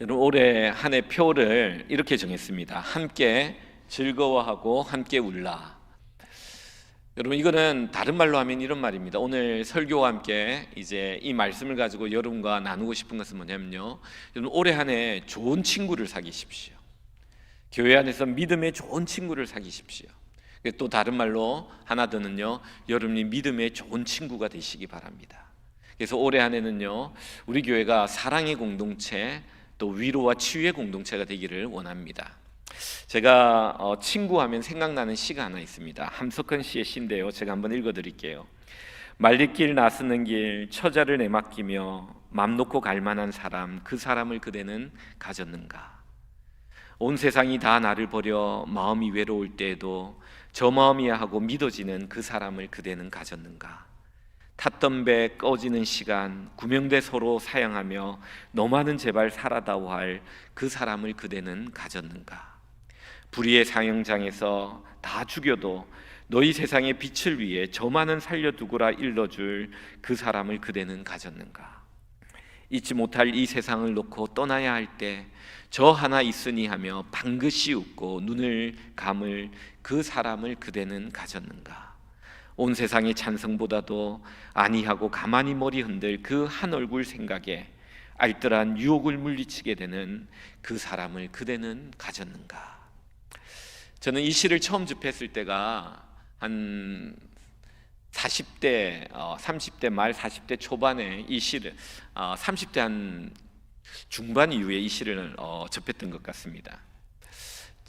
여러분, 올해 한 해 표를 이렇게 정했습니다. 함께 즐거워하고 함께 울라. 여러분, 이거는 다른 말로 하면 이런 말입니다. 오늘 설교와 함께 이제 이 말씀을 가지고 여러분과 나누고 싶은 것은 뭐냐면요, 여러분, 올해 한 해 좋은 친구를 사귀십시오. 교회 안에서 믿음의 좋은 친구를 사귀십시오. 또 다른 말로 하나 더는요, 여러분이 믿음의 좋은 친구가 되시기 바랍니다. 그래서 올해 한 해는요, 우리 교회가 사랑의 공동체, 또 위로와 치유의 공동체가 되기를 원합니다. 제가 친구하면 생각나는 시가 하나 있습니다. 함석헌 씨의 시인데요, 제가 한번 읽어드릴게요. 말리길 나서는 길 처자를 내맡기며 맘 놓고 갈 만한 사람, 그 사람을 그대는 가졌는가. 온 세상이 다 나를 버려 마음이 외로울 때에도 저 마음이야 하고 믿어지는 그 사람을 그대는 가졌는가. 탔던 배 꺼지는 시간 구명대 서로 사양하며 너만은 제발 살아다오 할 그 사람을 그대는 가졌는가. 불의의 사형장에서 다 죽여도 너희 세상의 빛을 위해 저만은 살려두고라 일러줄 그 사람을 그대는 가졌는가. 잊지 못할 이 세상을 놓고 떠나야 할 때 저 하나 있으니 하며 방긋이 웃고 눈을 감을 그 사람을 그대는 가졌는가. 온 세상의 찬성보다도 아니하고 가만히 머리 흔들 그 한 얼굴 생각에 알뜰한 유혹을 물리치게 되는 그 사람을 그대는 가졌는가. 저는 이 시를 처음 접했을 때가 한 40대, 30대 말 40대 초반에 이 시를 30대 한 중반 이후에 이 시를 접했던 것 같습니다.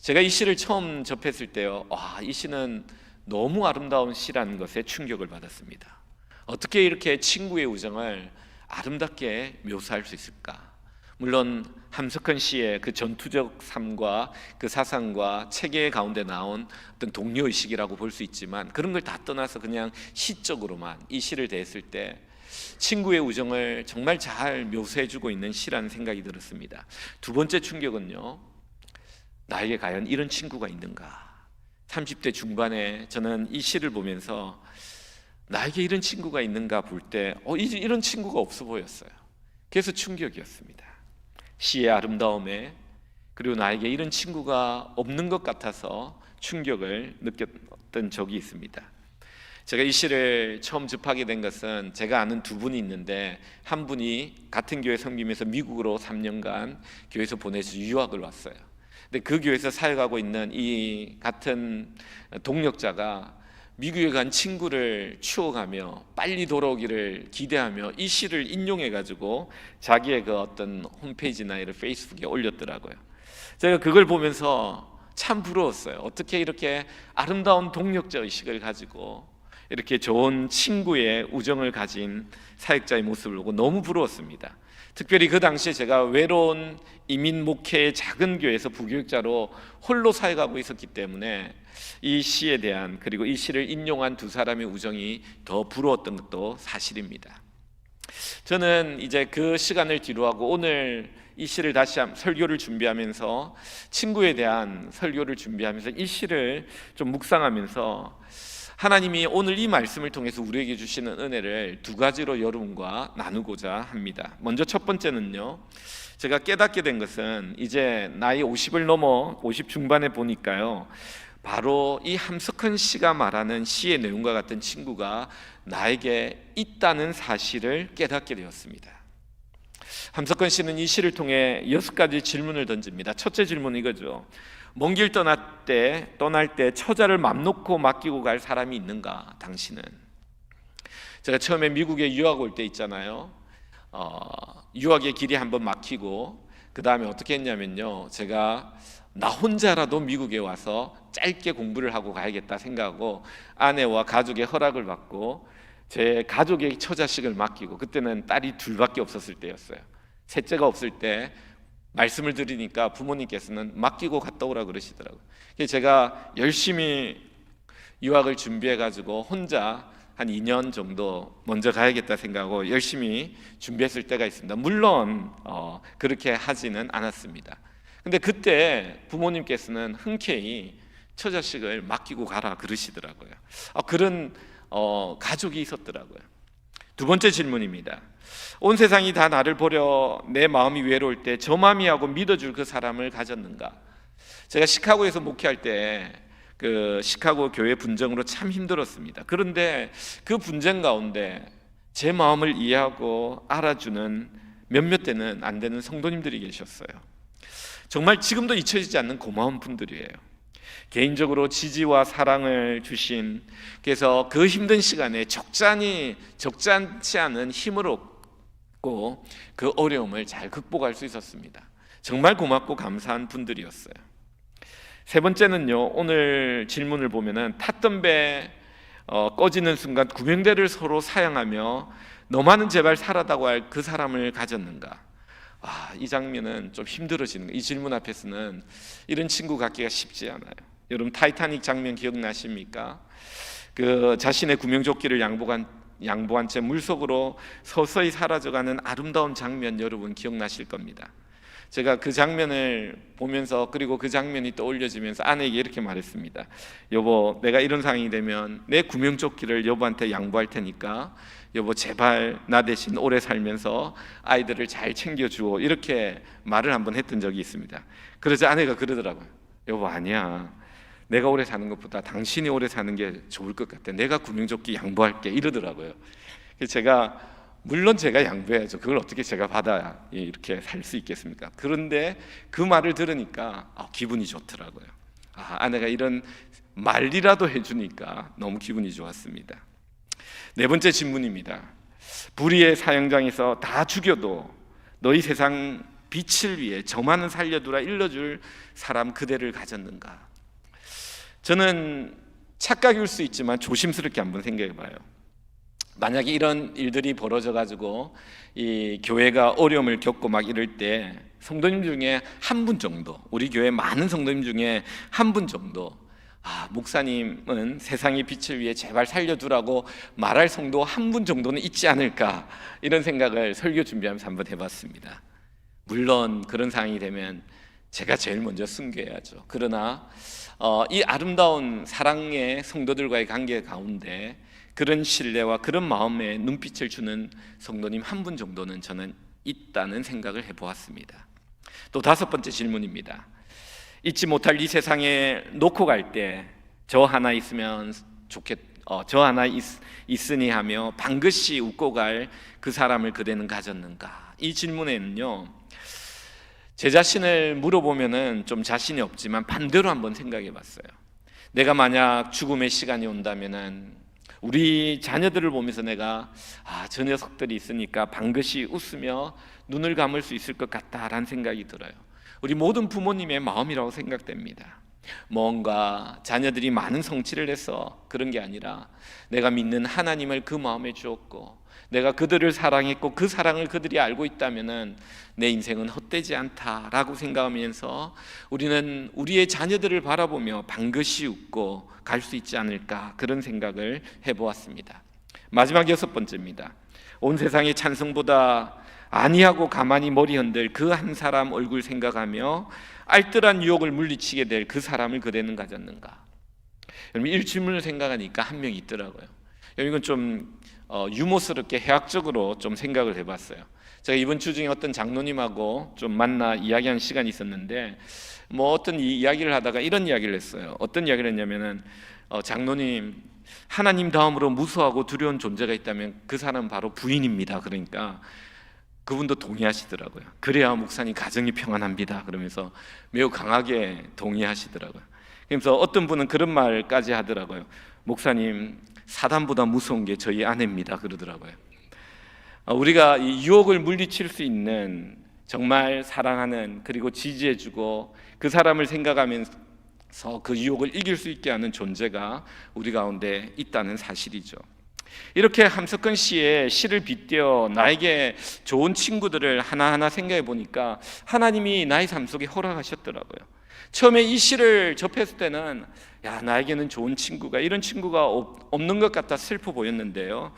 제가 이 시를 처음 접했을 때요, 이 시는 너무 아름다운 시라는 것에 충격을 받았습니다. 어떻게 이렇게 친구의 우정을 아름답게 묘사할 수 있을까? 물론 함석헌 씨의 그 전투적 삶과 그 사상과 체계 가운데 나온 어떤 동료의식이라고 볼 수 있지만, 그런 걸 다 떠나서 그냥 시적으로만 이 시를 대했을 때 친구의 우정을 정말 잘 묘사해주고 있는 시라는 생각이 들었습니다. 두 번째 충격은요, 나에게 과연 이런 친구가 있는가. 30대 중반에 저는 이 시를 보면서 나에게 이런 친구가 있는가 볼 때 이런 친구가 없어 보였어요. 그래서 충격이었습니다. 시의 아름다움에, 그리고 나에게 이런 친구가 없는 것 같아서 충격을 느꼈던 적이 있습니다. 제가 이 시를 처음 접하게 된 것은 제가 아는 두 분이 있는데, 한 분이 같은 교회 섬기면서 미국으로 3년간 교회에서 보내서 유학을 왔어요. 근데 그 교회에서 사역하고 있는 이 같은 동력자가 미국에 간 친구를 추억하며 빨리 돌아오기를 기대하며 이 시를 인용해가지고 자기의 그 어떤 홈페이지나 이런 페이스북에 올렸더라고요. 제가 그걸 보면서 참 부러웠어요. 어떻게 이렇게 아름다운 동력자 의식을 가지고 이렇게 좋은 친구의 우정을 가진 사역자의 모습을 보고 너무 부러웠습니다. 특별히 그 당시에 제가 외로운 이민 목회의 작은 교회에서 부교육자로 홀로 사역하고 있었기 때문에 이 시에 대한, 그리고 이 시를 인용한 두 사람의 우정이 더 부러웠던 것도 사실입니다. 저는 이제 그 시간을 뒤로하고 오늘 이 시를 다시 설교를 준비하면서, 친구에 대한 설교를 준비하면서 이 시를 좀 묵상하면서 하나님이 오늘 이 말씀을 통해서 우리에게 주시는 은혜를 두 가지로 여러분과 나누고자 합니다. 먼저 첫 번째는요, 제가 깨닫게 된 것은 이제 나이 50을 넘어 50 중반에 보니까요, 바로 이 함석헌 씨가 말하는 시의 내용과 같은 친구가 나에게 있다는 사실을 깨닫게 되었습니다. 함석헌 씨는 이 시를 통해 6가지 질문을 던집니다. 첫째 질문은 이거죠. 먼 길 떠날 때 처자를 맘 놓고 맡기고 갈 사람이 있는가, 당신은? 제가 처음에 미국에 유학 올 때 있잖아요, 유학의 길이 한번 막히고 그 다음에 어떻게 했냐면요, 제가 나 혼자라도 미국에 와서 짧게 공부를 하고 가야겠다 생각하고 아내와 가족의 허락을 받고 제 가족의 처자식을 맡기고, 그때는 딸이 둘밖에 없었을 때였어요. 셋째가 없을 때 말씀을 드리니까 부모님께서는 맡기고 갔다 오라 그러시더라고요. 그래서 제가 열심히 유학을 준비해가지고 혼자 한 2년 정도 먼저 가야겠다 생각하고 열심히 준비했을 때가 있습니다. 물론 그렇게 하지는 않았습니다. 근데 그때 부모님께서는 흔쾌히 처자식을 맡기고 가라 그러시더라고요. 그런 가족이 있었더라고요. 두 번째 질문입니다. 온 세상이 다 나를 보려 내 마음이 외로울 때 저맘이하고 믿어줄 그 사람을 가졌는가? 제가 시카고에서 목회할 때 그 시카고 교회 분쟁으로 참 힘들었습니다. 그런데 그 분쟁 가운데 제 마음을 이해하고 알아주는 몇몇 되는 안 되는 성도님들이 계셨어요. 정말 지금도 잊혀지지 않는 고마운 분들이에요. 개인적으로 지지와 사랑을 주신, 그래서 그 힘든 시간에 적잖지 않은 힘을 얻고 그 어려움을 잘 극복할 수 있었습니다. 정말 고맙고 감사한 분들이었어요. 세 번째는요, 오늘 질문을 보면은 탔던 배 꺼지는 순간 구명대를 서로 사양하며 너만은 제발 살아다고 할 그 사람을 가졌는가? 이 장면은 좀 힘들어지는 거예요. 이 질문 앞에서는 이런 친구 갖기가 쉽지 않아요. 여러분 타이타닉 장면 기억나십니까? 그 자신의 구명조끼를 양보한 채 물속으로 서서히 사라져가는 아름다운 장면 여러분 기억나실 겁니다. 제가 그 장면을 보면서 그리고 그 장면이 떠올려지면서 아내에게 이렇게 말했습니다. 여보, 내가 이런 상황이 되면 내 구명조끼를 여보한테 양보할 테니까 여보 제발 나 대신 오래 살면서 아이들을 잘 챙겨주오, 이렇게 말을 한번 했던 적이 있습니다. 그러자 아내가 그러더라고요. 여보 아니야, 내가 오래 사는 것보다 당신이 오래 사는 게 좋을 것 같아, 내가 구명조끼 양보할게, 이러더라고요. 물론 제가 양보해야죠. 그걸 어떻게 제가 받아야 이렇게 살 수 있겠습니까? 그런데 그 말을 들으니까 기분이 좋더라고요. 아내가 이런 말이라도 해주니까 너무 기분이 좋았습니다. 네 번째 질문입니다. 불의의 사형장에서 다 죽여도 너희 세상 빛을 위해 저만은 살려두라 일러줄 사람 그대를 가졌는가? 저는 착각일 수 있지만 조심스럽게 한번 생각해봐요. 만약에 이런 일들이 벌어져 가지고 이 교회가 어려움을 겪고 막 이럴 때 성도님 중에 한 분 정도, 우리 교회 많은 성도님 중에 한 분 정도, 목사님은 세상의 빛을 위해 제발 살려두라고 말할 성도 한 분 정도는 있지 않을까, 이런 생각을 설교 준비하면서 한번 해봤습니다. 물론 그런 상황이 되면 제가 제일 먼저 순교해야죠. 그러나 이 아름다운 사랑의 성도들과의 관계 가운데 그런 신뢰와 그런 마음에 눈빛을 주는 성도님 한 분 정도는 저는 있다는 생각을 해보았습니다. 또 다섯 번째 질문입니다. 잊지 못할 이 세상에 놓고 갈 때 저 하나 있으면 저 하나 있으니 하며 방긋이 웃고 갈 그 사람을 그대는 가졌는가? 이 질문에는요, 제 자신을 물어보면은 좀 자신이 없지만 반대로 한번 생각해 봤어요. 내가 만약 죽음의 시간이 온다면은 우리 자녀들을 보면서 내가 저 녀석들이 있으니까 방긋이 웃으며 눈을 감을 수 있을 것 같다라는 생각이 들어요. 우리 모든 부모님의 마음이라고 생각됩니다. 뭔가 자녀들이 많은 성취를 해서 그런 게 아니라 내가 믿는 하나님을 그 마음에 주었고 내가 그들을 사랑했고 그 사랑을 그들이 알고 있다면은 내 인생은 헛되지 않다라고 생각하면서 우리는 우리의 자녀들을 바라보며 방긋이 웃고 갈 수 있지 않을까, 그런 생각을 해보았습니다. 마지막 여섯 번째입니다. 온 세상의 찬성보다 아니하고 가만히 머리 흔들 그 한 사람 얼굴 생각하며 알뜰한 유혹을 물리치게 될 그 사람을 그대는 가졌는가? 여러분 이 질문을 생각하니까 한 명이 있더라고요. 이건 좀 유머스럽게 해학적으로 좀 생각을 해봤어요. 제가 이번 주 중에 어떤 장로님하고 좀 만나 이야기한 시간이 있었는데 어떤 이야기를 하다가 이런 이야기를 했어요. 어떤 이야기를 했냐면은 장로님, 하나님 다음으로 무서워하고 두려운 존재가 있다면 그 사람은 바로 부인입니다. 그러니까 그분도 동의하시더라고요. 그래야 목사님 가정이 평안합니다. 그러면서 매우 강하게 동의하시더라고요. 그래서 어떤 분은 그런 말까지 하더라고요. 목사님, 사단보다 무서운 게 저희 아내입니다. 그러더라고요. 우리가 이 유혹을 물리칠 수 있는 정말 사랑하는, 그리고 지지해주고 그 사람을 생각하면서 그 유혹을 이길 수 있게 하는 존재가 우리 가운데 있다는 사실이죠. 이렇게 함석헌 씨의 시를 빗대어 나에게 좋은 친구들을 하나하나 생각해 보니까 하나님이 나의 삶 속에 허락하셨더라고요. 처음에 이 시를 접했을 때는 나에게는 좋은 친구가, 이런 친구가 없는 것 같아 슬퍼 보였는데요,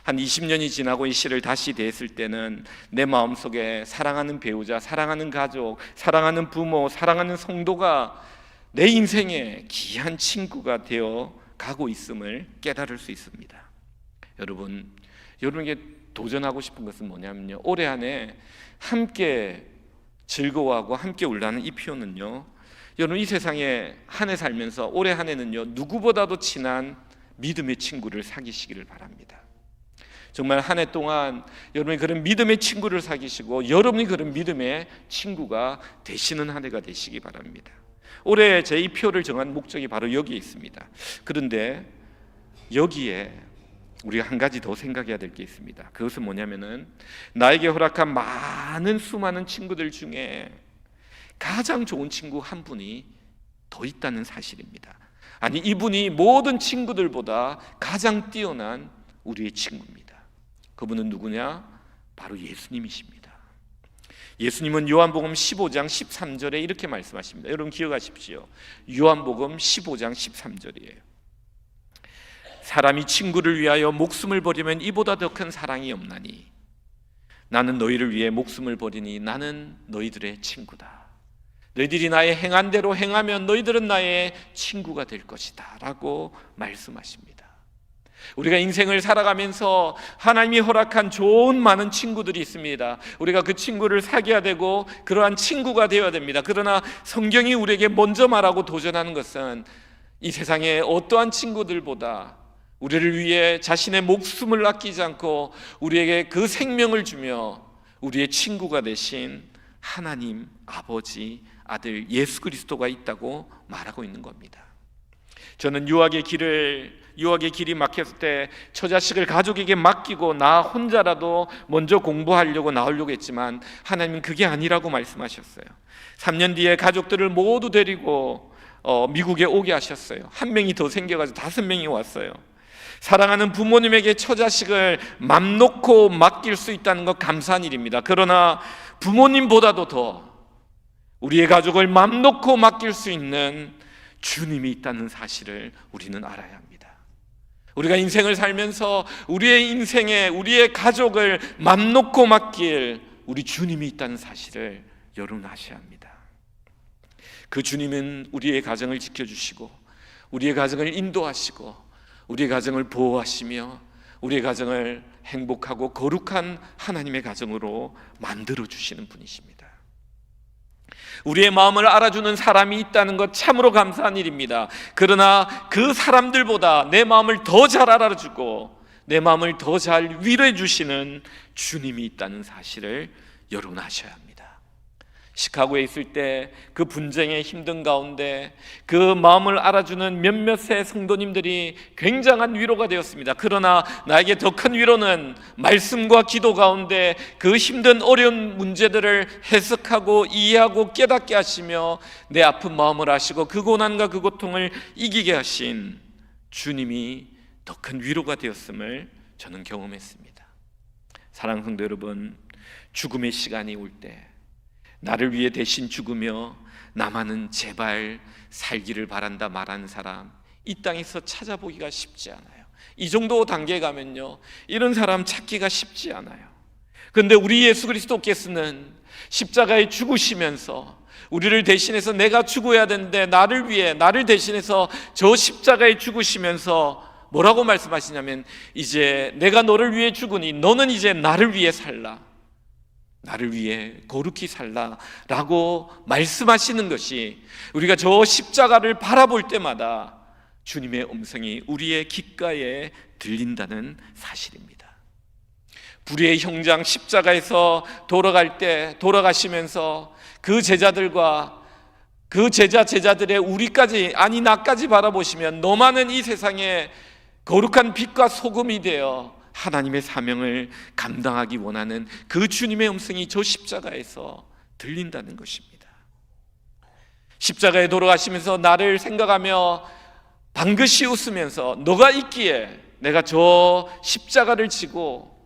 한 20년이 지나고 이 시를 다시 대했을 때는 내 마음속에 사랑하는 배우자, 사랑하는 가족, 사랑하는 부모, 사랑하는 성도가 내 인생의 귀한 친구가 되어 가고 있음을 깨달을 수 있습니다. 여러분, 여러분에게 도전하고 싶은 것은 뭐냐면요, 올해 안에 함께 즐거워하고 함께 울라는 이 표현은요, 여러분 이 세상에 한 해 살면서 올해 한 해는요, 누구보다도 친한 믿음의 친구를 사귀시기를 바랍니다. 정말 한 해 동안 여러분이 그런 믿음의 친구를 사귀시고 여러분이 그런 믿음의 친구가 되시는 한 해가 되시기 바랍니다. 올해 제 이 표를 정한 목적이 바로 여기에 있습니다. 그런데 여기에 우리가 한 가지 더 생각해야 될 게 있습니다. 그것은 뭐냐면은 나에게 허락한 많은 수많은 친구들 중에 가장 좋은 친구 한 분이 더 있다는 사실입니다. 아니, 이분이 모든 친구들보다 가장 뛰어난 우리의 친구입니다. 그분은 누구냐? 바로 예수님이십니다. 예수님은 요한복음 15장 13절에 이렇게 말씀하십니다. 여러분 기억하십시오. 요한복음 15장 13절이에요. 사람이 친구를 위하여 목숨을 버리면 이보다 더 큰 사랑이 없나니 나는 너희를 위해 목숨을 버리니 나는 너희들의 친구다. 너희들이 나의 행한 대로 행하면 너희들은 나의 친구가 될 것이다 라고 말씀하십니다. 우리가 인생을 살아가면서 하나님이 허락한 좋은 많은 친구들이 있습니다. 우리가 그 친구를 사귀어야 되고 그러한 친구가 되어야 됩니다. 그러나 성경이 우리에게 먼저 말하고 도전하는 것은 이 세상의 어떠한 친구들보다 우리를 위해 자신의 목숨을 아끼지 않고 우리에게 그 생명을 주며 우리의 친구가 되신 하나님 아버지 아들 예수 그리스도가 있다고 말하고 있는 겁니다. 저는 유학의 길이 막혔을 때 처자식을 가족에게 맡기고 나 혼자라도 먼저 공부하려고 나오려고 했지만 하나님은 그게 아니라고 말씀하셨어요. 3년 뒤에 가족들을 모두 데리고 미국에 오게 하셨어요. 한 명이 더 생겨가지고 5명이 왔어요. 사랑하는 부모님에게 처자식을 맘 놓고 맡길 수 있다는 것 감사한 일입니다. 그러나 부모님보다도 더 우리의 가족을 맘 놓고 맡길 수 있는 주님이 있다는 사실을 우리는 알아야 합니다. 우리가 인생을 살면서 우리의 인생에 우리의 가족을 맘 놓고 맡길 우리 주님이 있다는 사실을 여러분 아셔야 합니다. 그 주님은 우리의 가정을 지켜주시고 우리의 가정을 인도하시고 우리의 가정을 보호하시며 우리의 가정을 행복하고 거룩한 하나님의 가정으로 만들어주시는 분이십니다. 우리의 마음을 알아주는 사람이 있다는 것 참으로 감사한 일입니다. 그러나 그 사람들보다 내 마음을 더 잘 알아주고 내 마음을 더 잘 위로해 주시는 주님이 있다는 사실을 여러분 아셔야 합니다. 시카고에 있을 때 그 분쟁의 힘든 가운데 그 마음을 알아주는 몇몇의 성도님들이 굉장한 위로가 되었습니다. 그러나 나에게 더 큰 위로는 말씀과 기도 가운데 그 힘든 어려운 문제들을 해석하고 이해하고 깨닫게 하시며 내 아픈 마음을 아시고 그 고난과 그 고통을 이기게 하신 주님이 더 큰 위로가 되었음을 저는 경험했습니다. 사랑하는 성도 여러분, 죽음의 시간이 올 때 나를 위해 대신 죽으며 나만은 제발 살기를 바란다 말하는 사람 이 땅에서 찾아보기가 쉽지 않아요. 이 정도 단계에 가면요, 이런 사람 찾기가 쉽지 않아요. 그런데 우리 예수 그리스도께서는 십자가에 죽으시면서 우리를 대신해서 내가 죽어야 되는데 나를 위해 나를 대신해서 저 십자가에 죽으시면서 뭐라고 말씀하시냐면 이제 내가 너를 위해 죽으니 너는 이제 나를 위해 살라, 나를 위해 거룩히 살라라고 말씀하시는 것이 우리가 저 십자가를 바라볼 때마다 주님의 음성이 우리의 귓가에 들린다는 사실입니다. 불의의 형장 십자가에서 돌아가시면서 그 제자들과 그 제자들의 우리까지 아니 나까지 바라보시면 너만은 이 세상에 거룩한 빛과 소금이 되어 하나님의 사명을 감당하기 원하는 그 주님의 음성이 저 십자가에서 들린다는 것입니다. 십자가에 돌아가시면서 나를 생각하며 방긋이 웃으면서 너가 있기에 내가 저 십자가를 지고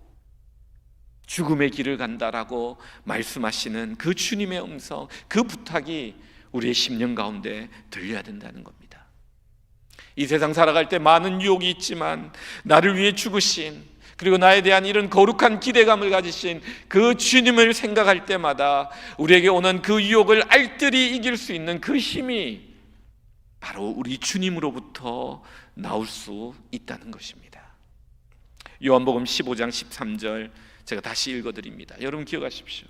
죽음의 길을 간다라고 말씀하시는 그 주님의 음성, 그 부탁이 우리의 심령 가운데 들려야 된다는 겁니다. 이 세상 살아갈 때 많은 유혹이 있지만 나를 위해 죽으신, 그리고 나에 대한 이런 거룩한 기대감을 가지신 그 주님을 생각할 때마다 우리에게 오는 그 유혹을 알뜰히 이길 수 있는 그 힘이 바로 우리 주님으로부터 나올 수 있다는 것입니다. 요한복음 15장 13절 제가 다시 읽어드립니다. 여러분 기억하십시오.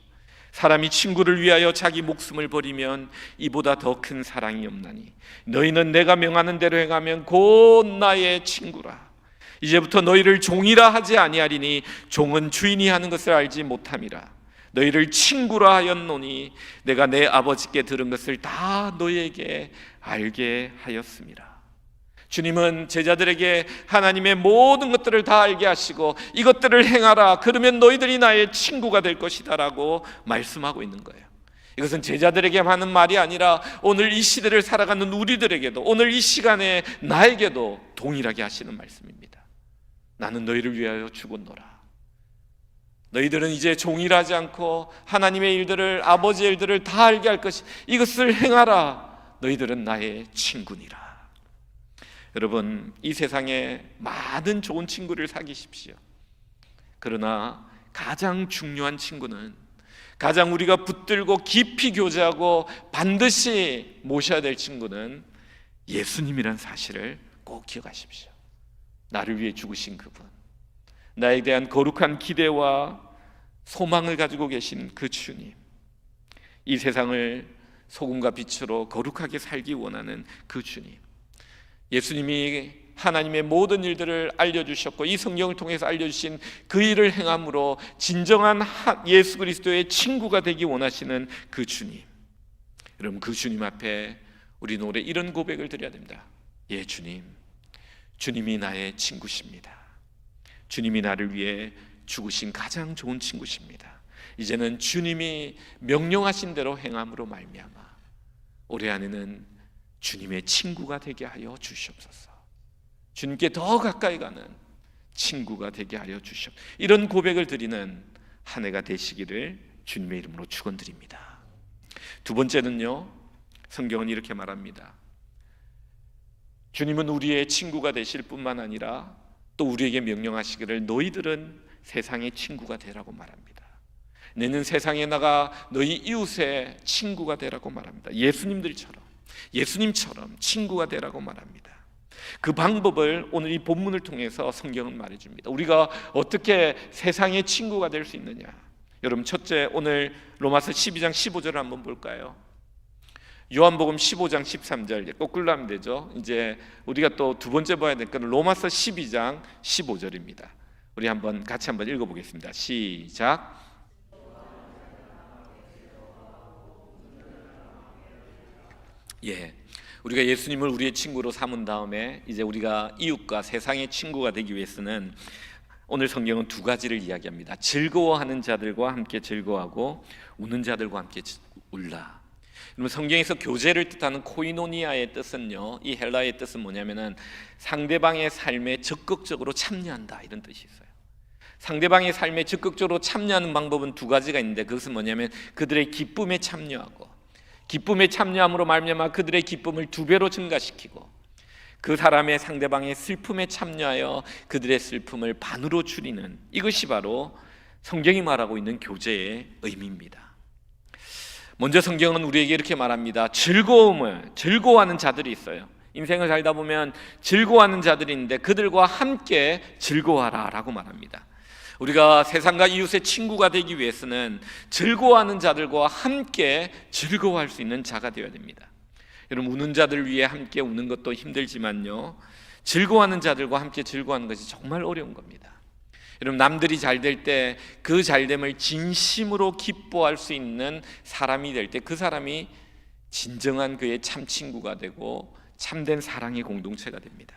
사람이 친구를 위하여 자기 목숨을 버리면 이보다 더 큰 사랑이 없나니 너희는 내가 명하는 대로 행하면 곧 나의 친구라. 이제부터 너희를 종이라 하지 아니하리니 종은 주인이 하는 것을 알지 못함이라. 너희를 친구라 하였노니 내가 내 아버지께 들은 것을 다 너희에게 알게 하였음이라. 주님은 제자들에게 하나님의 모든 것들을 다 알게 하시고 이것들을 행하라, 그러면 너희들이 나의 친구가 될 것이다 라고 말씀하고 있는 거예요. 이것은 제자들에게 하는 말이 아니라 오늘 이 시대를 살아가는 우리들에게도, 오늘 이 시간에 나에게도 동일하게 하시는 말씀입니다. 나는 너희를 위하여 죽었노라. 너희들은 이제 종일하지 않고 하나님의 일들을, 아버지의 일들을 다 알게 할 것이, 이것을 행하라. 너희들은 나의 친구니라. 여러분, 이 세상에 많은 좋은 친구를 사귀십시오. 그러나 가장 중요한 친구는, 가장 우리가 붙들고 깊이 교제하고 반드시 모셔야 될 친구는 예수님이란 사실을 꼭 기억하십시오. 나를 위해 죽으신 그분, 나에 대한 거룩한 기대와 소망을 가지고 계신 그 주님, 이 세상을 소금과 빛으로 거룩하게 살기 원하는 그 주님, 예수님이 하나님의 모든 일들을 알려주셨고 이 성경을 통해서 알려주신 그 일을 행함으로 진정한 예수 그리스도의 친구가 되기 원하시는 그 주님, 여러분 그 주님 앞에 우리는 올해 이런 고백을 드려야 됩니다. 예, 주님, 주님이 나의 친구십니다. 주님이 나를 위해 죽으신 가장 좋은 친구십니다. 이제는 주님이 명령하신 대로 행함으로 말미암아 올해 안에는 주님의 친구가 되게 하여 주시옵소서. 주님께 더 가까이 가는 친구가 되게 하여 주시옵소서. 이런 고백을 드리는 한 해가 되시기를 주님의 이름으로 축원드립니다. 두 번째는요, 성경은 이렇게 말합니다. 주님은 우리의 친구가 되실 뿐만 아니라 또 우리에게 명령하시기를 너희들은 세상의 친구가 되라고 말합니다. 너는 세상에 나가 너희 이웃의 친구가 되라고 말합니다. 예수님처럼 친구가 되라고 말합니다. 그 방법을 오늘 이 본문을 통해서 성경은 말해줍니다. 우리가 어떻게 세상의 친구가 될 수 있느냐? 여러분, 첫째, 오늘 로마서 12장 15절을 한번 볼까요? 요한복음 15장 13절, 거꾸로 하면 되죠. 이제 우리가 또 두 번째 봐야 될 것은 로마서 12장 15절입니다. 우리 같이 한번 읽어보겠습니다. 시작. 예, 우리가 예수님을 우리의 친구로 삼은 다음에 이제 우리가 이웃과 세상의 친구가 되기 위해서는 오늘 성경은 두 가지를 이야기합니다. 즐거워하는 자들과 함께 즐거워하고 우는 자들과 함께 울라. 그러면 성경에서 교제를 뜻하는 코이노니아의 뜻은요, 이 헬라의 뜻은 뭐냐면은 상대방의 삶에 적극적으로 참여한다, 이런 뜻이 있어요. 상대방의 삶에 적극적으로 참여하는 방법은 두 가지가 있는데, 그것은 뭐냐면 그들의 기쁨에 참여하고, 기쁨에 참여함으로 말미암아 그들의 기쁨을 두 배로 증가시키고, 그 사람의 상대방의 슬픔에 참여하여 그들의 슬픔을 반으로 줄이는, 이것이 바로 성경이 말하고 있는 교제의 의미입니다. 먼저 성경은 우리에게 이렇게 말합니다. 즐거워하는 자들이 있어요. 인생을 살다 보면 즐거워하는 자들이 있는데 그들과 함께 즐거워하라 라고 말합니다. 우리가 세상과 이웃의 친구가 되기 위해서는 즐거워하는 자들과 함께 즐거워할 수 있는 자가 되어야 됩니다. 여러분, 우는 자들 위해 함께 우는 것도 힘들지만요, 즐거워하는 자들과 함께 즐거워하는 것이 정말 어려운 겁니다. 여러분, 남들이 잘 될 때 그 잘됨을 진심으로 기뻐할 수 있는 사람이 될 때 그 사람이 진정한 그의 참 친구가 되고 참된 사랑의 공동체가 됩니다.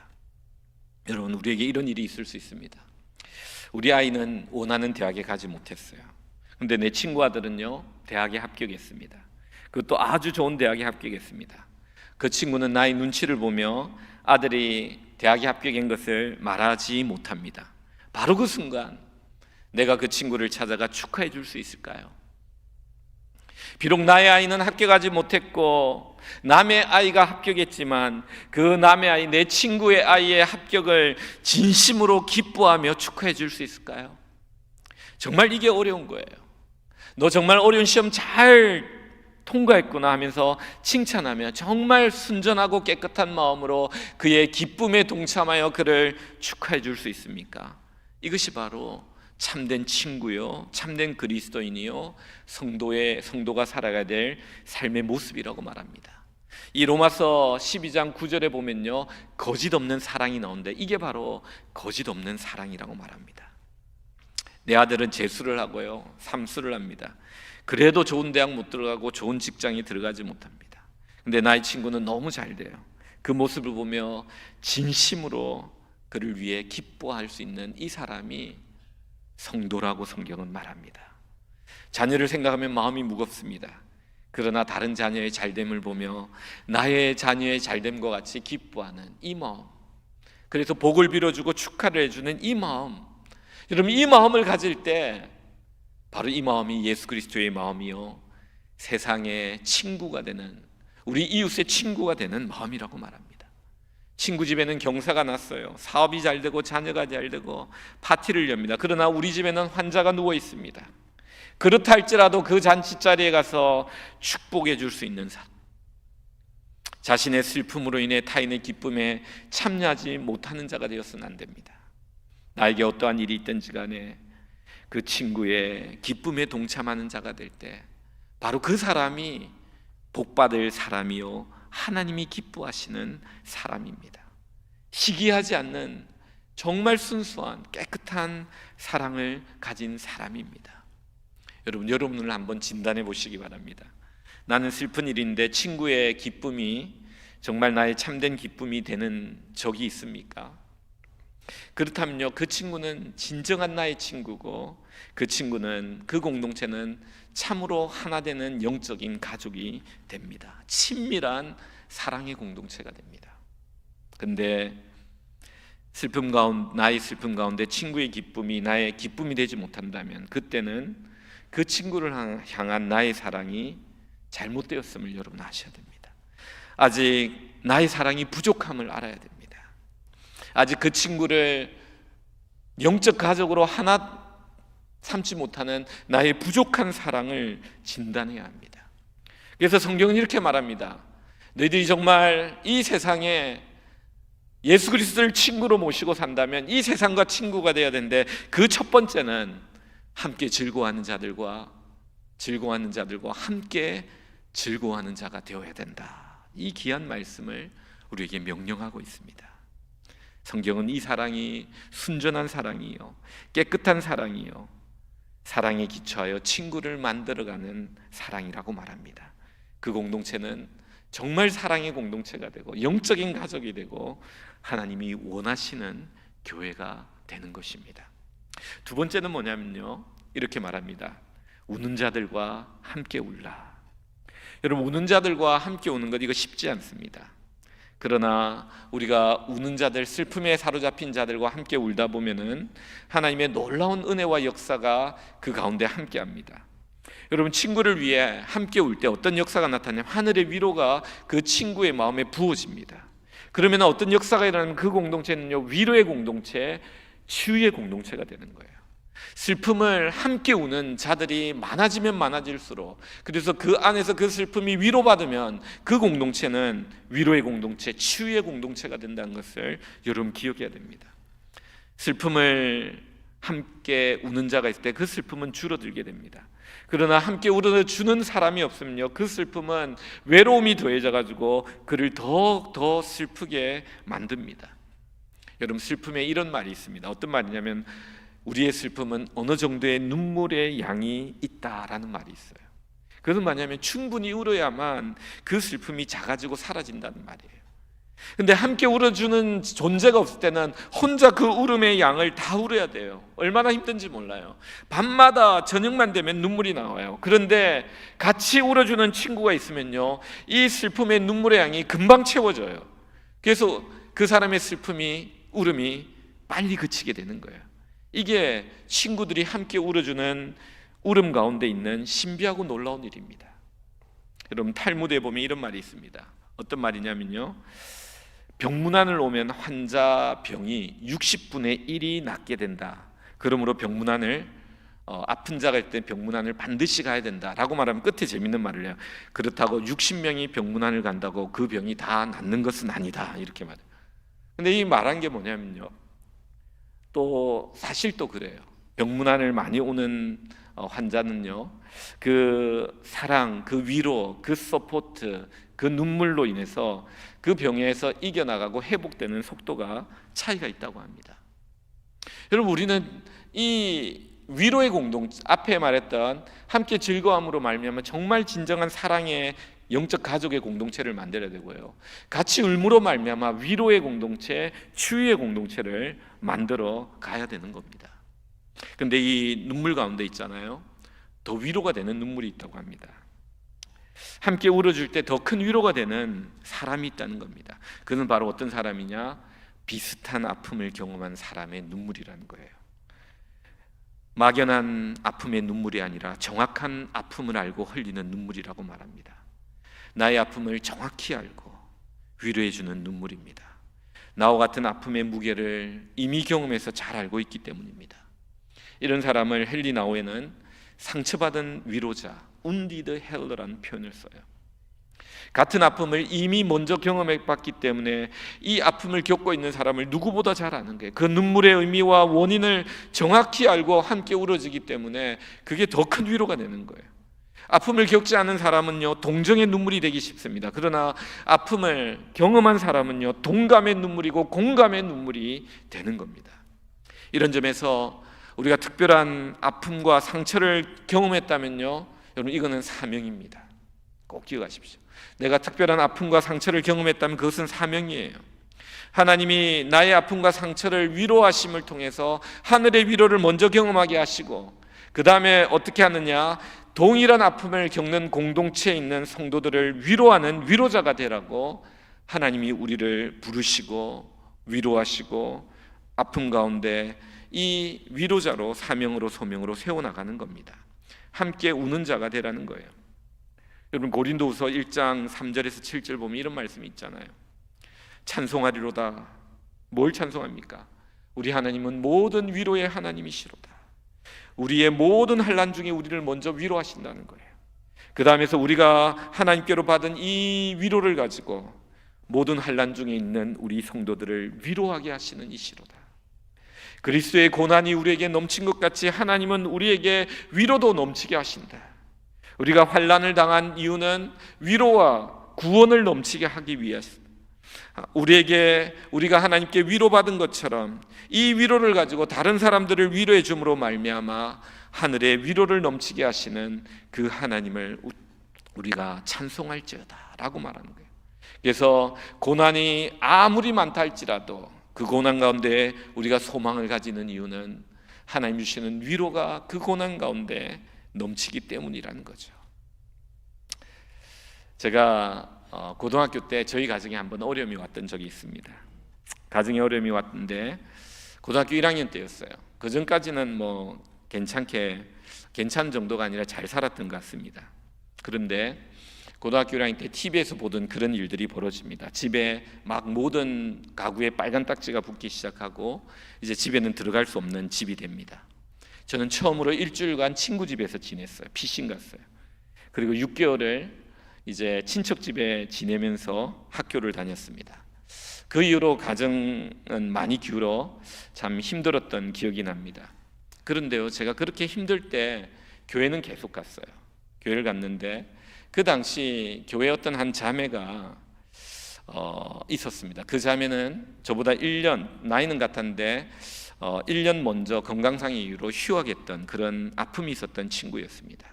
여러분, 우리에게 이런 일이 있을 수 있습니다. 우리 아이는 원하는 대학에 가지 못했어요. 근데 내 친구 아들은요, 대학에 합격했습니다. 그것도 아주 좋은 대학에 합격했습니다. 그 친구는 나의 눈치를 보며 아들이 대학에 합격한 것을 말하지 못합니다. 바로 그 순간 내가 그 친구를 찾아가 축하해 줄 수 있을까요? 비록 나의 아이는 합격하지 못했고 남의 아이가 합격했지만 그 남의 아이, 내 친구의 아이의 합격을 진심으로 기뻐하며 축하해 줄 수 있을까요? 정말 이게 어려운 거예요. 너 정말 어려운 시험 잘 통과했구나 하면서 칭찬하며 정말 순전하고 깨끗한 마음으로 그의 기쁨에 동참하여 그를 축하해 줄 수 있습니까? 이것이 바로 참된 친구요, 참된 그리스도인이요, 성도가 살아가야 될 삶의 모습이라고 말합니다. 이 로마서 12장 9절에 보면요, 거짓 없는 사랑이 나오는데 이게 바로 거짓 없는 사랑이라고 말합니다. 내 아들은 재수를 하고요, 삼수를 합니다. 그래도 좋은 대학 못 들어가고 좋은 직장에 들어가지 못합니다. 근데 나의 친구는 너무 잘 돼요. 그 모습을 보며 진심으로 그를 위해 기뻐할 수 있는 이 사람이 성도라고 성경은 말합니다. 자녀를 생각하면 마음이 무겁습니다. 그러나 다른 자녀의 잘됨을 보며 나의 자녀의 잘됨과 같이 기뻐하는 이 마음, 그래서 복을 빌어주고 축하를 해주는 이 마음, 여러분 이 마음을 가질 때 바로 이 마음이 예수 그리스도의 마음이요, 세상의 친구가 되는, 우리 이웃의 친구가 되는 마음이라고 말합니다. 친구 집에는 경사가 났어요. 사업이 잘 되고 자녀가 잘 되고 파티를 엽니다. 그러나 우리 집에는 환자가 누워 있습니다. 그렇다 할지라도 그 잔치 자리에 가서 축복해 줄 수 있는 사람, 자신의 슬픔으로 인해 타인의 기쁨에 참여하지 못하는 자가 되어서는 안 됩니다. 나에게 어떠한 일이 있든지 간에 그 친구의 기쁨에 동참하는 자가 될 때 바로 그 사람이 복받을 사람이요, 하나님이 기뻐하시는 사람입니다. 시기하지 않는 정말 순수한 깨끗한 사랑을 가진 사람입니다. 여러분을 한번 진단해 보시기 바랍니다. 나는 슬픈 일인데 친구의 기쁨이 정말 나의 참된 기쁨이 되는 적이 있습니까? 그렇다면요, 그 친구는 진정한 나의 친구고 그 친구는, 그 공동체는 참으로 하나 되는 영적인 가족이 됩니다. 친밀한 사랑의 공동체가 됩니다. 근데 나의 슬픔 가운데 친구의 기쁨이 나의 기쁨이 되지 못한다면 그때는 그 친구를 향한 나의 사랑이 잘못되었음을 여러분 아셔야 됩니다. 아직 나의 사랑이 부족함을 알아야 됩니다. 아직 그 친구를 영적 가족으로 하나 삼지 못하는 나의 부족한 사랑을 진단해야 합니다. 그래서 성경은 이렇게 말합니다. 너희들이 정말 이 세상에 예수 그리스도를 친구로 모시고 산다면 이 세상과 친구가 되어야 되는데 그 첫 번째는 함께 즐거워하는 자들과 함께 즐거워하는 자가 되어야 된다. 이 귀한 말씀을 우리에게 명령하고 있습니다. 성경은 이 사랑이 순전한 사랑이요, 깨끗한 사랑이요, 사랑에 기초하여 친구를 만들어가는 사랑이라고 말합니다. 그 공동체는 정말 사랑의 공동체가 되고 영적인 가족이 되고 하나님이 원하시는 교회가 되는 것입니다. 두 번째는 뭐냐면요, 이렇게 말합니다. 우는 자들과 함께 울라. 여러분, 우는 자들과 함께 우는 것, 이거 쉽지 않습니다. 그러나 우리가 우는 자들, 슬픔에 사로잡힌 자들과 함께 울다 보면은 하나님의 놀라운 은혜와 역사가 그 가운데 함께합니다. 여러분, 친구를 위해 함께 울 때 어떤 역사가 나타나냐면 하늘의 위로가 그 친구의 마음에 부어집니다. 그러면 어떤 역사가 일어나는 그 공동체는요, 위로의 공동체, 치유의 공동체가 되는 거예요. 슬픔을 함께 우는 자들이 많아지면 많아질수록, 그래서 그 안에서 그 슬픔이 위로받으면 그 공동체는 위로의 공동체, 치유의 공동체가 된다는 것을 여러분 기억해야 됩니다. 슬픔을 함께 우는 자가 있을 때 그 슬픔은 줄어들게 됩니다. 그러나 함께 울어주는 사람이 없으면요, 그 슬픔은 외로움이 더해져 가지고 그를 더 슬프게 만듭니다. 여러분, 슬픔에 이런 말이 있습니다. 어떤 말이냐면 우리의 슬픔은 어느 정도의 눈물의 양이 있다라는 말이 있어요. 그것은 뭐냐면 충분히 울어야만 그 슬픔이 작아지고 사라진다는 말이에요. 근데 함께 울어주는 존재가 없을 때는 혼자 그 울음의 양을 다 울어야 돼요. 얼마나 힘든지 몰라요. 밤마다 저녁만 되면 눈물이 나와요. 그런데 같이 울어주는 친구가 있으면요, 이 슬픔의 눈물의 양이 금방 채워져요. 그래서 그 사람의 울음이 빨리 그치게 되는 거예요. 이게 친구들이 함께 울어주는 울음 가운데 있는 신비하고 놀라운 일입니다. 여러분, 탈무드에 보면 이런 말이 있습니다. 어떤 말이냐면요, 병문안을 오면 환자 병이 60분의 1이 낫게 된다. 그러므로 병문안을 아픈 자가 있을 때 병문안을 반드시 가야 된다라고 말하면 끝에 재밌는 말을 해요. 그렇다고 60명이 병문안을 간다고 그 병이 다 낫는 것은 아니다, 이렇게 말해요. 근데 이 말한 게 뭐냐면요, 또 사실 또 그래요. 병문안을 많이 오는 환자는요, 그 사랑, 그 위로, 그 서포트, 그 눈물로 인해서 그 병에서 이겨나가고 회복되는 속도가 차이가 있다고 합니다. 여러분, 우리는 이 위로의 공동체, 앞에 말했던 함께 즐거움으로 말미암아 정말 진정한 사랑의 영적 가족의 공동체를 만들어야 되고요, 같이 울므로 말미암아 위로의 공동체, 치유의 공동체를 만들어 가야 되는 겁니다. 근데 이 눈물 가운데 있잖아요, 더 위로가 되는 눈물이 있다고 합니다. 함께 울어줄 때 더 큰 위로가 되는 사람이 있다는 겁니다. 그는 바로 어떤 사람이냐? 비슷한 아픔을 경험한 사람의 눈물이라는 거예요. 막연한 아픔의 눈물이 아니라 정확한 아픔을 알고 흘리는 눈물이라고 말합니다. 나의 아픔을 정확히 알고 위로해주는 눈물입니다. 나와 같은 아픔의 무게를 이미 경험해서 잘 알고 있기 때문입니다. 이런 사람을 헨리 나우에는 상처받은 위로자, wounded healer라는 표현을 써요. 같은 아픔을 이미 먼저 경험해봤기 때문에 이 아픔을 겪고 있는 사람을 누구보다 잘 아는 거예요. 그 눈물의 의미와 원인을 정확히 알고 함께 울어지기 때문에 그게 더 큰 위로가 되는 거예요. 아픔을 겪지 않은 사람은요, 동정의 눈물이 되기 쉽습니다. 그러나 아픔을 경험한 사람은요, 동감의 눈물이고 공감의 눈물이 되는 겁니다. 이런 점에서 우리가 특별한 아픔과 상처를 경험했다면요, 여러분, 이거는 사명입니다. 꼭 기억하십시오. 내가 특별한 아픔과 상처를 경험했다면 그것은 사명이에요. 하나님이 나의 아픔과 상처를 위로하심을 통해서 하늘의 위로를 먼저 경험하게 하시고, 그 다음에 어떻게 하느냐? 동일한 아픔을 겪는 공동체에 있는 성도들을 위로하는 위로자가 되라고 하나님이 우리를 부르시고 위로하시고 아픔 가운데 이 위로자로 사명으로 소명으로 세워나가는 겁니다. 함께 우는 자가 되라는 거예요. 여러분, 고린도후서 1장 3절에서 7절 보면 이런 말씀이 있잖아요. 찬송하리로다. 뭘 찬송합니까? 우리 하나님은 모든 위로의 하나님이시로다. 우리의 모든 환난 중에 우리를 먼저 위로하신다는 거예요. 그 다음에서 우리가 하나님께로 받은 이 위로를 가지고 모든 환난 중에 있는 우리 성도들을 위로하게 하시는 이시로다. 그리스도의 고난이 우리에게 넘친 것 같이 하나님은 우리에게 위로도 넘치게 하신다. 우리가 환난을 당한 이유는 위로와 구원을 넘치게 하기 위해서입니다. 우리가 하나님께 위로받은 것처럼 이 위로를 가지고 다른 사람들을 위로해 줌으로 말미암아 하늘의 위로를 넘치게 하시는 그 하나님을 우리가 찬송할지어다 라고 말하는 거예요. 그래서 고난이 아무리 많다 할지라도 그 고난 가운데 우리가 소망을 가지는 이유는 하나님 주시는 위로가 그 고난 가운데 넘치기 때문이라는 거죠. 제가 고등학교 때 저희 가정에 한번 어려움이 왔던 적이 있습니다. 가정에 어려움이 왔는데 고등학교 1학년 때였어요. 그 전까지는 뭐 괜찮은 정도가 아니라 잘 살았던 것 같습니다. 그런데 고등학교 1학년 때 TV에서 보던 그런 일들이 벌어집니다. 집에 막 모든 가구에 빨간 딱지가 붙기 시작하고 이제 집에는 들어갈 수 없는 집이 됩니다. 저는 처음으로 일주일간 친구 집에서 지냈어요. 피신 갔어요. 그리고 6개월을 이제 친척 집에 지내면서 학교를 다녔습니다. 그 이후로 가정은 많이 기울어 참 힘들었던 기억이 납니다. 그런데요, 제가 그렇게 힘들 때 교회는 계속 갔어요. 교회를 갔는데 그 당시 교회 어떤 한 자매가 있었습니다. 그 자매는 저보다 1년, 나이는 같았는데 1년 먼저 건강상의 이유로 휴학했던 그런 아픔이 있었던 친구였습니다.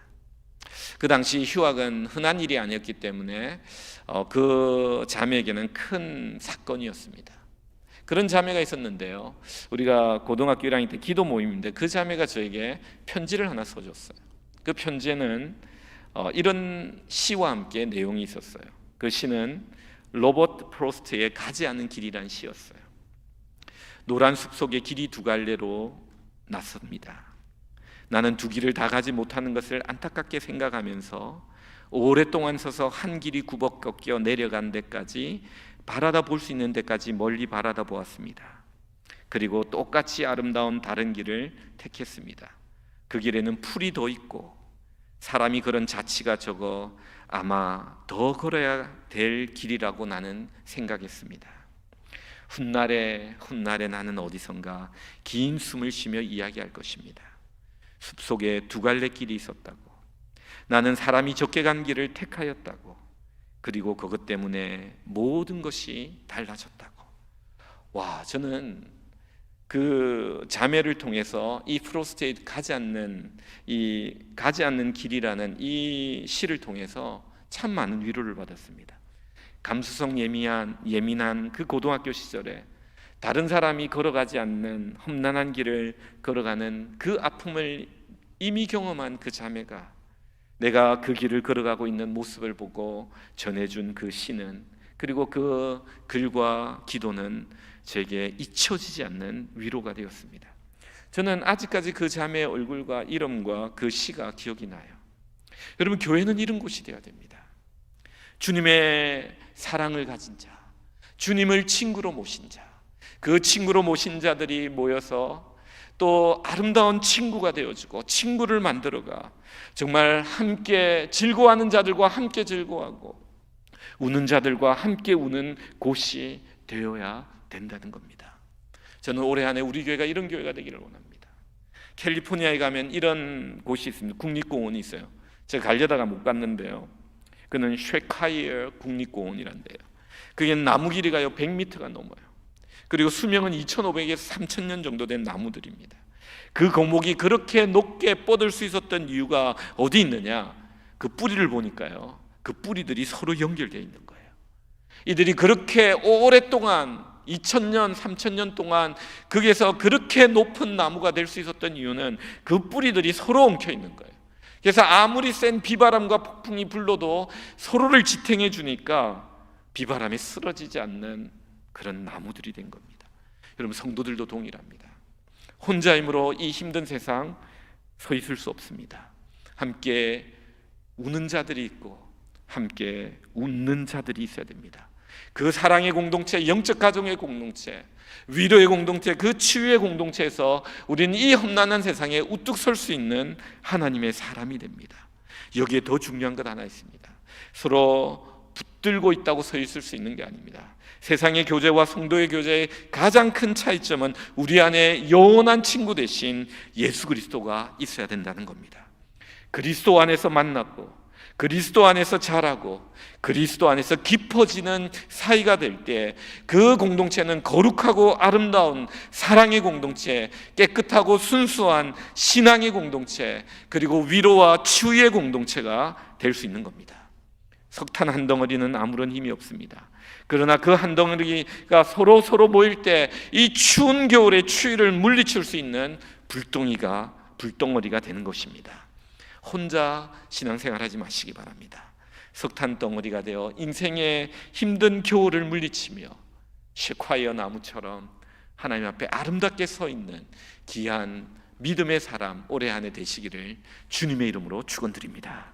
그 당시 휴학은 흔한 일이 아니었기 때문에 그 자매에게는 큰 사건이었습니다. 그런 자매가 있었는데요, 우리가 고등학교 1학년 때 기도 모임인데 그 자매가 저에게 편지를 하나 써줬어요. 그 편지에는 이런 시와 함께 내용이 있었어요. 그 시는 로버트 프로스트의 가지 않은 길이란 시였어요. 노란 숲속의 길이 두 갈래로 낯섭니다. 나는 두 길을 다 가지 못하는 것을 안타깝게 생각하면서 오랫동안 서서 한 길이 구벅 꺾여 내려간 데까지 바라다 볼 수 있는 데까지 멀리 바라다 보았습니다. 그리고 똑같이 아름다운 다른 길을 택했습니다. 그 길에는 풀이 더 있고 사람이 그런 자취가 적어 아마 더 걸어야 될 길이라고 나는 생각했습니다. 훗날에 나는 어디선가 긴 숨을 쉬며 이야기할 것입니다. 숲속에 두 갈래 길이 있었다고, 나는 사람이 적게 간 길을 택하였다고, 그리고 그것 때문에 모든 것이 달라졌다고. 와, 저는 그 자매를 통해서 이 프로스트에 가지 않는 길이라는 이 시를 통해서 참 많은 위로를 받았습니다. 감수성 예민한 그 고등학교 시절에 다른 사람이 걸어가지 않는 험난한 길을 걸어가는 그 아픔을 이미 경험한 그 자매가 내가 그 길을 걸어가고 있는 모습을 보고 전해준 그 시는, 그리고 그 글과 기도는 제게 잊혀지지 않는 위로가 되었습니다. 저는 아직까지 그 자매의 얼굴과 이름과 그 시가 기억이 나요. 여러분, 교회는 이런 곳이 되어야 됩니다. 주님의 사랑을 가진 자, 주님을 친구로 모신 자, 그 친구로 모신 자들이 모여서 또 아름다운 친구가 되어주고 친구를 만들어가 정말 함께 즐거워하는 자들과 함께 즐거워하고 우는 자들과 함께 우는 곳이 되어야 된다는 겁니다. 저는 올해 안에 우리 교회가 이런 교회가 되기를 원합니다. 캘리포니아에 가면 이런 곳이 있습니다. 국립공원이 있어요. 제가 가려다가 못 갔는데요, 그는 쉐카이어 국립공원이란데요. 그게 나무 길이가요 100m가 넘어요. 그리고 수명은 2500에서 3000년 정도 된 나무들입니다. 그 거목이 그렇게 높게 뻗을 수 있었던 이유가 어디 있느냐? 그 뿌리를 보니까요, 그 뿌리들이 서로 연결되어 있는 거예요. 이들이 그렇게 오랫동안 2000년, 3000년 동안 거기에서 그렇게 높은 나무가 될 수 있었던 이유는 그 뿌리들이 서로 엉켜 있는 거예요. 그래서 아무리 센 비바람과 폭풍이 불러도 서로를 지탱해 주니까 비바람에 쓰러지지 않는 그런 나무들이 된 겁니다. 여러분, 성도들도 동일합니다. 혼자 힘으로 이 힘든 세상 서 있을 수 없습니다. 함께 우는 자들이 있고 함께 웃는 자들이 있어야 됩니다. 그 사랑의 공동체, 영적 가정의 공동체, 위로의 공동체, 그 치유의 공동체에서 우리는 이 험난한 세상에 우뚝 설 수 있는 하나님의 사람이 됩니다. 여기에 더 중요한 것 하나 있습니다. 서로 붙들고 있다고 서 있을 수 있는 게 아닙니다. 세상의 교제와 성도의 교제의 가장 큰 차이점은 우리 안에 영원한 친구 대신 예수 그리스도가 있어야 된다는 겁니다. 그리스도 안에서 만났고 그리스도 안에서 자라고 그리스도 안에서 깊어지는 사이가 될 때 그 공동체는 거룩하고 아름다운 사랑의 공동체, 깨끗하고 순수한 신앙의 공동체, 그리고 위로와 치유의 공동체가 될 수 있는 겁니다. 석탄 한 덩어리는 아무런 힘이 없습니다. 그러나 그 한 덩어리가 서로 모일 때 이 추운 겨울의 추위를 물리칠 수 있는 불덩어리가 되는 것입니다. 혼자 신앙생활하지 마시기 바랍니다. 석탄 덩어리가 되어 인생의 힘든 겨울을 물리치며 쉐콰이어 나무처럼 하나님 앞에 아름답게 서 있는 귀한 믿음의 사람 올해 안에 되시기를 주님의 이름으로 축원드립니다.